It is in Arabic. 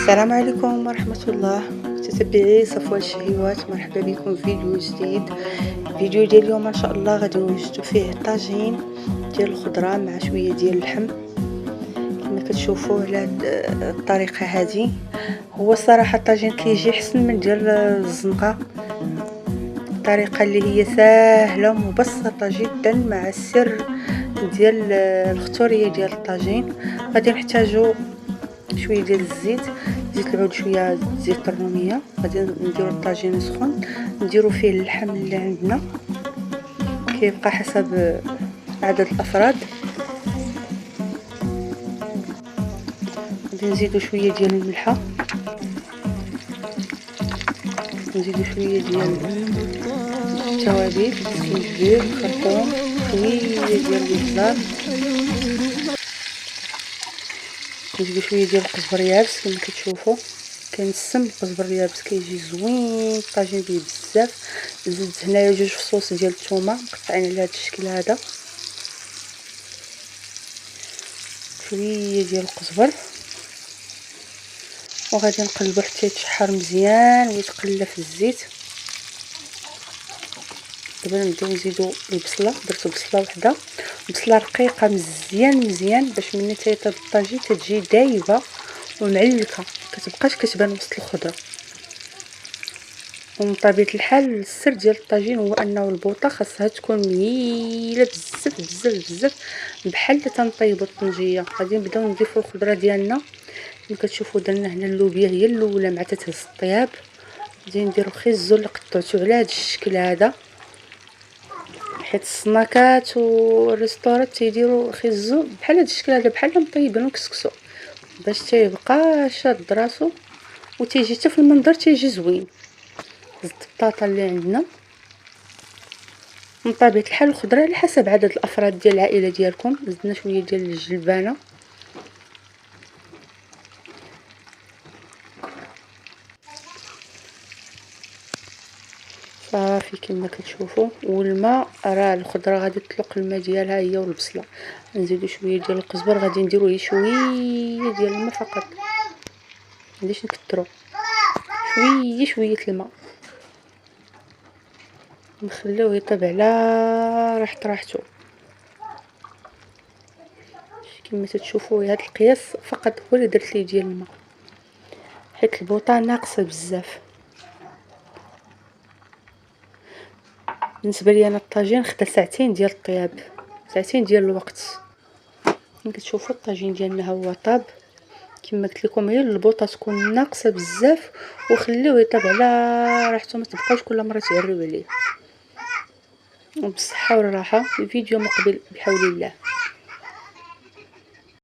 السلام عليكم ورحمة الله متتبعي صفوة الشهيوات، مرحبا بكم في فيديو جديد. الفيديو ديال اليوم ان شاء الله غادي نوجدوا فيه طاجين ديال الخضره مع شويه ديال اللحم كما كتشوفوا على الطريقه هذه. هو الصراحه الطاجين كيجي حسن من ديال الزنقه، الطريقه اللي هي سهله ومبسطه جدا مع السر ديال الخطوريه ديال الطاجين. غادي نحتاجوا شويه ديال الزيت العود، شويه زيت الروميه. غادي نديروا الطاجين سخون، نديروا فيه اللحم اللي عندنا كيبقى حسب عدد الافراد. غادي نزيدوا شويه ديال الملحه، نزيدوا شويه ديال التوابل، الزنجبيل، الكركم، شويه ديال البزار، نزيدوا شويه ديال القزبر يابس. كما كتشوفوا كنسم القزبر يابس كيجي زوين الطاجين به بزاف. زدت هنايا 2 فصوص ديال الثومه مقطعين على هذا الشكل هذا، شويه ديال القزبر، وغادي نقلبو حتى يتشحر مزيان ويتقلى في الزيت. دابا نبداو نزيدو البصله، درت بصله وحده، بصله رقيقه مزيان باش ملي تيطيب الطاجين تتجي دايبه ومعلكه، كتبقاش كتبان وسط الخضره. ومن طبيعه الحال السر ديال الطاجين هو انه البوطه خاصها تكون مهيله بزاف بحال تنطيبوا الطنجيه. غادي نبداو نضيفوا الخضره ديالنا كما كتشوفوا. درنا هنا اللوبيا هي الاولى مع تتهز الطياب. غادي نديرو خيزو اللي قطعتو على هذا الشكل هذا، حيت السناكات والريستورات تيديروا خيزو بحال هذا الشكل هذا، بحال مطيبين وكسكسو، باش تيبقى شاد راسو وتيجي حتى في المنظر تيجي زوين. زدت البطاطا اللي عندنا، من طبيعه الحال الخضره على حسب عدد الافراد ديال العائله ديالكم. زدنا شويه ديال الجلبانه، صافي كما كتشوفوا. والماء راه الخضره غادي تطلق الماء ديالها هي والبصله. نزيدوا شويه ديال القزبر، غادي نديروا شويه ديال الماء فقط، مانيش نكثروا، شويه الماء، نخليوه يطيب على راحته. كما تشوفوا هذا القياس فقط هو اللي درت ليه ديال الماء، حيت البوطه ناقصه بزاف. بالنسبه لي انا الطاجين خدا ساعتين ديال الطياب، ساعتين ديال الوقت. كما كتشوفوا الطاجين ديالنا ها هو طاب. كما قلت لكم هي البوطه تكون ناقصه بزاف وخليوه يطيب على راحته، ما تبقاوش كل مره تعريو عليه. وبالصحه والراحه. الفيديو مقبل بحول الله.